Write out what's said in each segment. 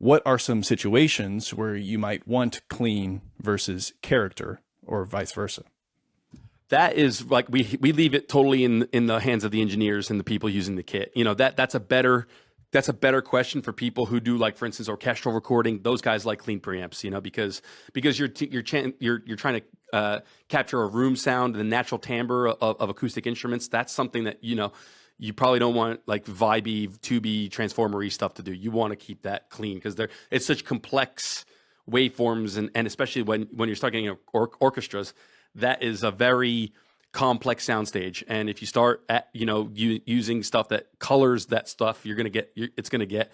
what are some situations where you might want clean versus character, or vice versa? That is like we leave it totally in the hands of the engineers and the people using the kit. You know, that's a better question for people who do, like, for instance, orchestral recording. Those guys like clean preamps, you know, because you're trying to capture a room sound, the natural timbre of acoustic instruments. That's something that, you know, you probably don't want like vibey, tubey, transformery stuff to do. You want to keep that clean because it's such complex waveforms, and especially when you're starting, you know, orchestras, that is a very complex soundstage. And if you start using stuff that colors that stuff, it's gonna get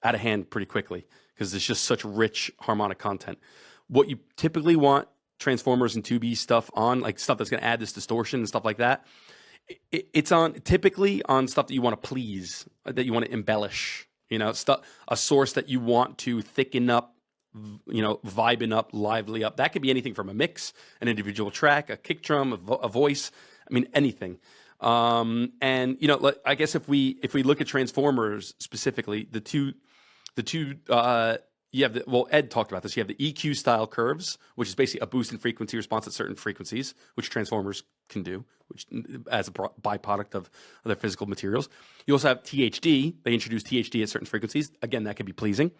out of hand pretty quickly because it's just such rich harmonic content. What you typically want transformers and 2B stuff on, like stuff that's gonna add this distortion and stuff like that, it's typically on stuff that you want to please, that you want to embellish, you know, a source that you want to thicken up, you know, vibing up, lively up. That could be anything from a mix, an individual track, a kick drum, a voice. I mean, anything. And you know, I guess if we look at transformers specifically, the two you have Ed talked about this. You have the EQ style curves, which is basically a boost in frequency response at certain frequencies, which transformers can do, which as a byproduct of their physical materials. You also have THD. They introduce THD at certain frequencies. Again, that can be pleasing.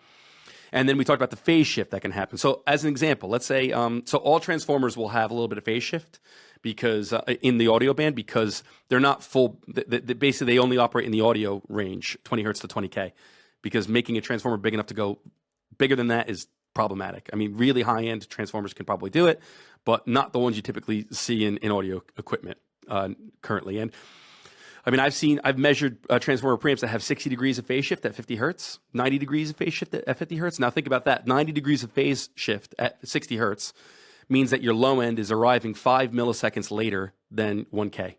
And then we talked about the phase shift that can happen. So as an example, let's say, so all transformers will have a little bit of phase shift because in the audio band, because they're not full, basically they only operate in the audio range, 20 hertz to 20K, because making a transformer big enough to go bigger than that is problematic. I mean, really high-end transformers can probably do it, but not the ones you typically see in audio equipment currently. And I mean, I've measured transformer preamps that have 60 degrees of phase shift at 50 hertz, 90 degrees of phase shift at 50 hertz. Now think about that. 90 degrees of phase shift at 60 hertz means that your low end is arriving 5 milliseconds later than 1K.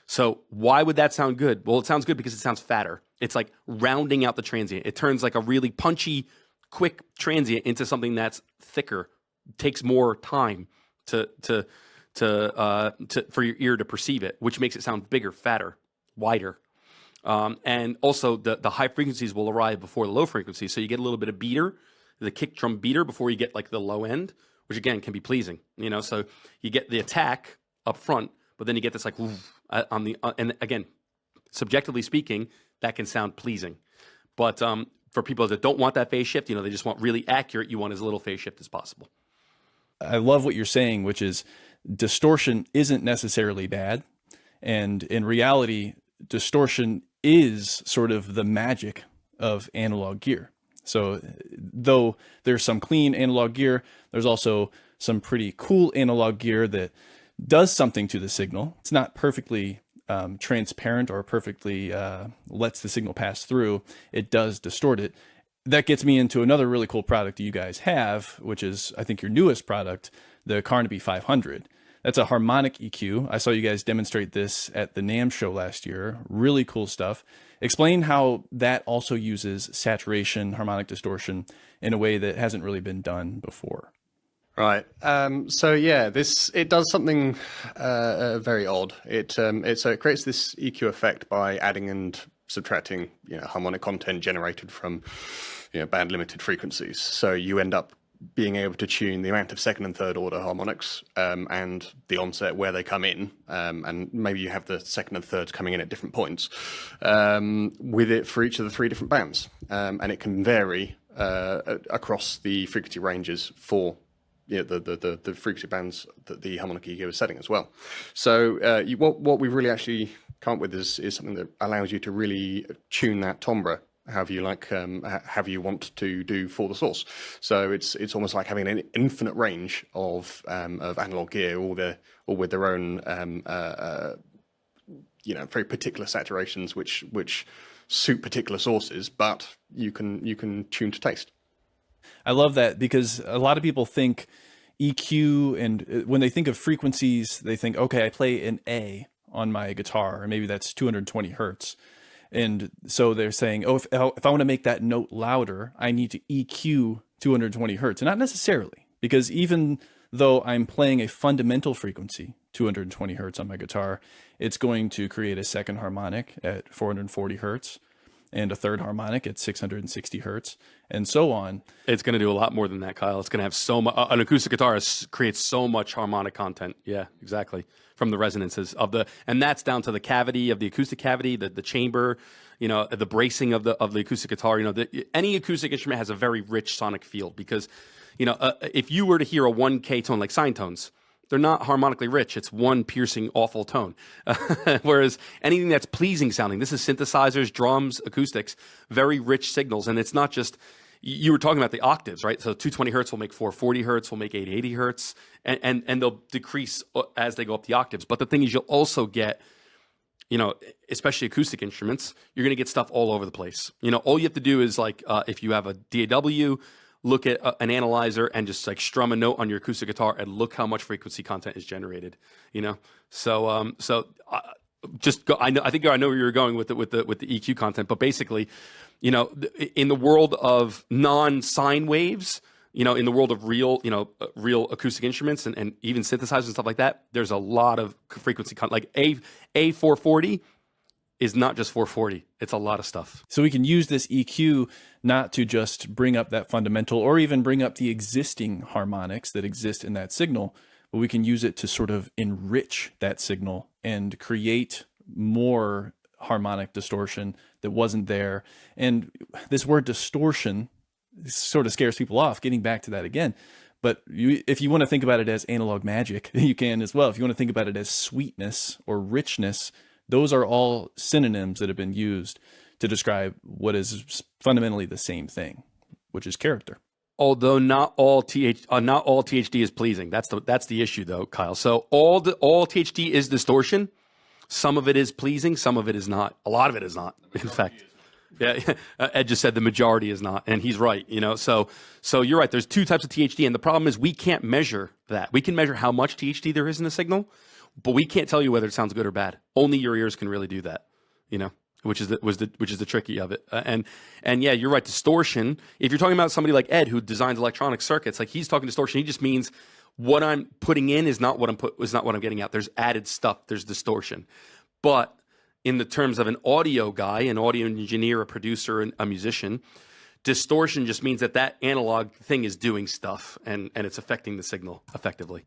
So why would that sound good? Well, it sounds good because it sounds fatter. It's like rounding out the transient. It turns like a really punchy, quick transient into something that's thicker. It takes more time for your ear to perceive it, which makes it sound bigger, fatter, wider. And also the high frequencies will arrive before the low frequencies. So you get a little bit of beater, the kick drum beater, before you get like the low end, which again can be pleasing, you know. So you get the attack up front, but then you get this like on the and again, subjectively speaking, that can sound pleasing. But for people that don't want that phase shift, you know, they just want really accurate, you want as little phase shift as possible. I love what you're saying, which is distortion isn't necessarily bad. And in reality, distortion is sort of the magic of analog gear. So though there's some clean analog gear, there's also some pretty cool analog gear that does something to the signal. It's not perfectly transparent or perfectly lets the signal pass through. It does distort it. That gets me into another really cool product that you guys have, which is, I think, your newest product, the Carnaby 500. That's a harmonic EQ. I saw you guys demonstrate this at the NAMM show last year. Really cool stuff. Explain how that also uses saturation, harmonic distortion in a way that hasn't really been done before. Right. So yeah, it does something very odd. It creates this EQ effect by adding and subtracting, you know, harmonic content generated from, you know, band limited frequencies. So you end up being able to tune the amount of second and third order harmonics and the onset where they come in, and maybe you have the second and thirds coming in at different points with it for each of the three different bands, and it can vary across the frequency ranges for, you know, the frequency bands that the harmonic EQ is setting as well. So what we've really actually come up with is something that allows you to really tune that timbre however you like, however you want to do for the source. So it's almost like having an infinite range of analog gear, all with their own you know, very particular saturations which suit particular sources, but you can tune to taste. I love that, because a lot of people think EQ, and when they think of frequencies, they think, okay, I play an A on my guitar, or maybe that's 220 hertz. And so they're saying, oh, if I want to make that note louder, I need to EQ 220 hertz. And not necessarily, because even though I'm playing a fundamental frequency, 220 hertz on my guitar, it's going to create a second harmonic at 440 hertz. and a third harmonic at 660 hertz, and so on. It's going to do a lot more than that, Kyle. It's going to have so much. An acoustic guitar creates so much harmonic content. Yeah, exactly. From the resonances and that's down to the cavity of the acoustic cavity, the chamber, the bracing of the acoustic guitar. Any acoustic instrument has a very rich sonic field because, if you were to hear a 1K tone like sine tones, they're not harmonically rich. It's one piercing, awful tone. Whereas anything that's pleasing sounding, this is synthesizers, drums, acoustics, very rich signals. And it's not just, you were talking about the octaves, right? So 220 hertz will make 440 hertz, will make 880 hertz, and they'll decrease as they go up the octaves. But the thing is, you'll also get, especially acoustic instruments, you're going to get stuff all over the place. All you have to do is if you have a DAW, look at an analyzer and just like strum a note on your acoustic guitar and look how much frequency content is generated. Just go. I think I know where you're going with the EQ content, but basically, in the world of non-sine waves, in the world of real acoustic instruments and even synthesizers and stuff like that, there's a lot of frequency content. Like a 440 is not just 440. It's a lot of stuff. So we can use this EQ not to just bring up that fundamental or even bring up the existing harmonics that exist in that signal, but we can use it to sort of enrich that signal and create more harmonic distortion that wasn't there. And this word distortion sort of scares people off, getting back to that again. But if you want to think about it as analog magic, you can as well. If you want to think about it as sweetness or richness, those are all synonyms that have been used to describe what is fundamentally the same thing, which is character. Although not all THD is pleasing. That's the issue, though, Kyle. So all THD is distortion. Some of it is pleasing. Some of it is not. A lot of it is not. In fact, yeah. Ed just said the majority is not, and he's right. So you're right. There's two types of THD, and the problem is we can't measure that. We can measure how much THD there is in a signal, but we can't tell you whether it sounds good or bad. Only your ears can really do that. Which is the tricky of it. And yeah, you're right. Distortion. If you're talking about somebody like Ed who designs electronic circuits, like he's talking distortion, he just means what I'm putting in is not what I'm getting out. There's added stuff. There's distortion. But in the terms of an audio guy, an audio engineer, a producer, and a musician, distortion just means that analog thing is doing stuff and it's affecting the signal effectively.